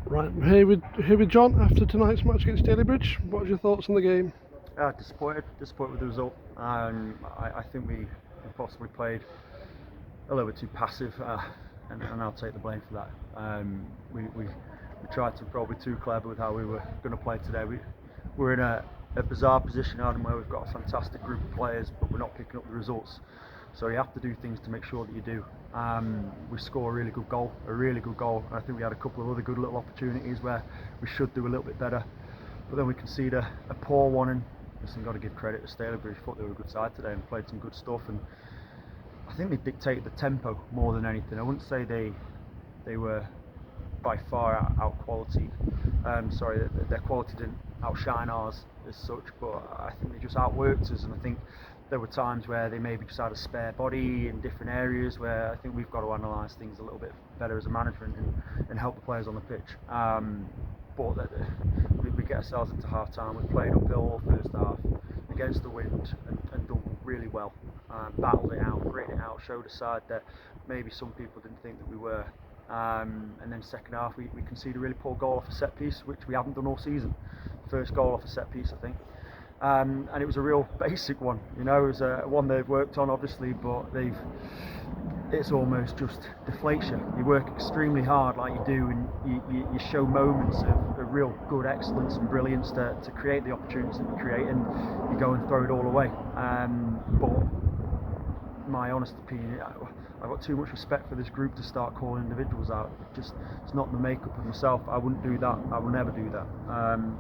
Right, I'm here with John after tonight's match against Stalybridge. What was your thoughts on the game? Disappointed with the result. I think we possibly played a little bit too passive, and I'll take the blame for that. We tried to probably too clever with how we were going to play today. We're in a bizarre position, Adam, where we've got a fantastic group of players, but we're not picking up the results. So you have to do things to make sure that you do. We score a really good goal. I think we had a couple of other good little opportunities where we should do a little bit better, but then we concede a poor one. And listen, got to give credit to Stalybridge. I thought they were a good side today and played some good stuff. And I think they dictated the tempo more than anything. I wouldn't say they were by far out quality. Their quality didn't outshine ours as such, but I think they just outworked us. And I think there were times where they maybe just had a spare body in different areas where I think we've got to analyse things a little bit better as a management and help the players on the pitch. But we get ourselves into half time. We played uphill all first half against the wind and done really well. Battled it out, gritted it out, showed a side that maybe some people didn't think that we were. And then second half we conceded a really poor goal off a set piece, which we haven't done all season. First goal off a set piece, I think. And it was a real basic one, it was one they've worked on obviously, but it's almost just deflates you. You work extremely hard like you do, and you show moments of real good excellence and brilliance to create the opportunities that you create, and you go and throw it all away. But my honest opinion, I've got too much respect for this group to start calling individuals out. It's not the makeup of myself. I wouldn't do that. I will never do that.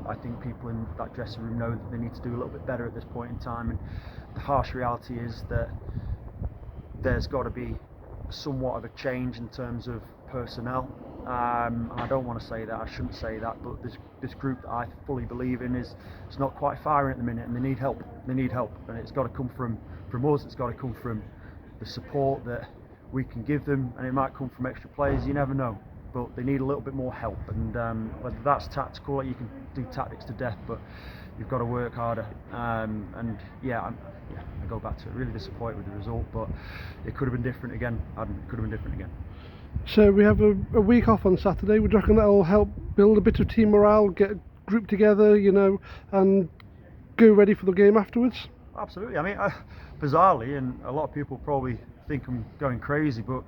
I think people in that dressing room know that they need to do a little bit better at this point in time, and the harsh reality is that there's got to be somewhat of a change in terms of personnel. I don't want to say that, I shouldn't say that, but this group that I fully believe in it's not quite firing at the minute, and they need help, and it's got to come from us. It's got to come from the support that we can give them, and it might come from extra players, you never know, but they need a little bit more help. And whether that's tactical, you can do tactics to death, but you've got to work harder. I go back to it, really disappointed with the result, but it could have been different again, Adam. It could have been different again. So we have a week off on Saturday. Would you reckon that'll help build a bit of team morale, get a group together, and go ready for the game afterwards? Absolutely. I mean, bizarrely, and a lot of people probably think I'm going crazy, but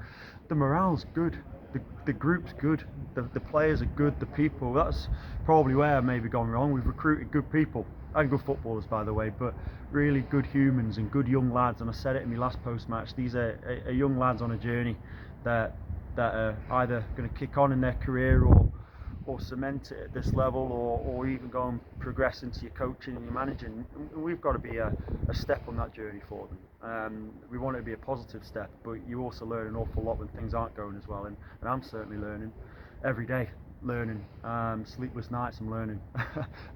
the morale's good. The group's good. The players are good. The people. That's probably where I've maybe gone wrong. We've recruited good people and good footballers, by the way, but really good humans and good young lads. And I said it in my last post-match. These are young lads on a journey that are either going to kick on in their career or cement it at this level, or even go and progress into your coaching and your managing. And we've got to be a step on that journey for them. We want it to be a positive step, but you also learn an awful lot when things aren't going as well, and I'm certainly learning every day. Sleepless nights I'm learning.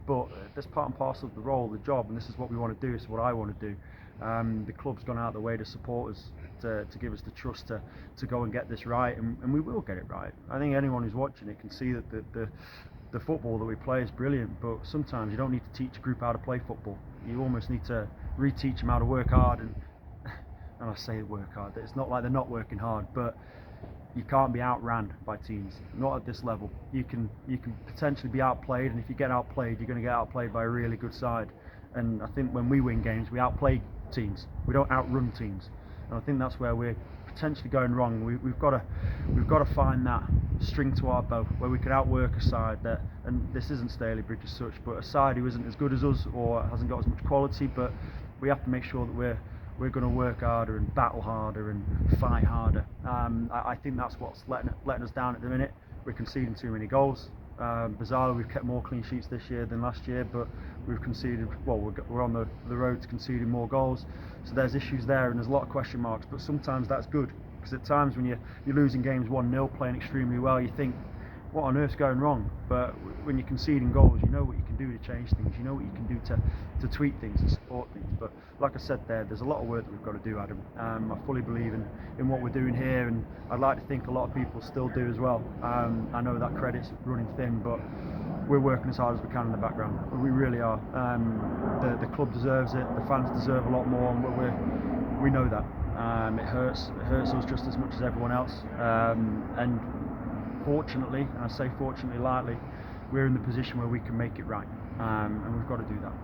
But that's part and parcel of the role, the job, and this is what we want to do. This is what I want to do. The club's gone out of the way to support us, to give us the trust to go and get this right, and we will get it right. I think anyone who's watching it can see that the football that we play is brilliant, but sometimes you don't need to teach a group how to play football. You almost need to reteach them how to work hard, and I say work hard, it's not like they're not working hard, but you can't be outran by teams, not at this level. You can potentially be outplayed, and if you get outplayed, you're going to get outplayed by a really good side. And I think when we win games, we outplay teams. We don't outrun teams, and I think that's where we're potentially going wrong. We've got to find that string to our bow where we can outwork a side that, and this isn't Stalybridge as such, but a side who isn't as good as us or hasn't got as much quality. But we have to make sure that we're going to work harder and battle harder and fight harder. I think that's what's letting us down at the minute. We're conceding too many goals. Bizarrely, we've kept more clean sheets this year than last year, but we've conceded, we're on the road to conceding more goals. So there's issues there, and there's a lot of question marks, but sometimes that's good, because at times when you're losing games 1-0, playing extremely well, you think, what on earth's going wrong? But when you're conceding goals, you know what you can do to change things, you know what you can do to tweak things and support things. But like I said there's a lot of work that we've got to do, Adam. I fully believe in what we're doing here, and I'd like to think a lot of people still do as well. I know that credit's running thin, but we're working as hard as we can in the background. We really are. The club deserves it, the fans deserve a lot more, and we know that. It hurts us just as much as everyone else. And fortunately, and I say fortunately lightly, we're in the position where we can make it right, and we've got to do that.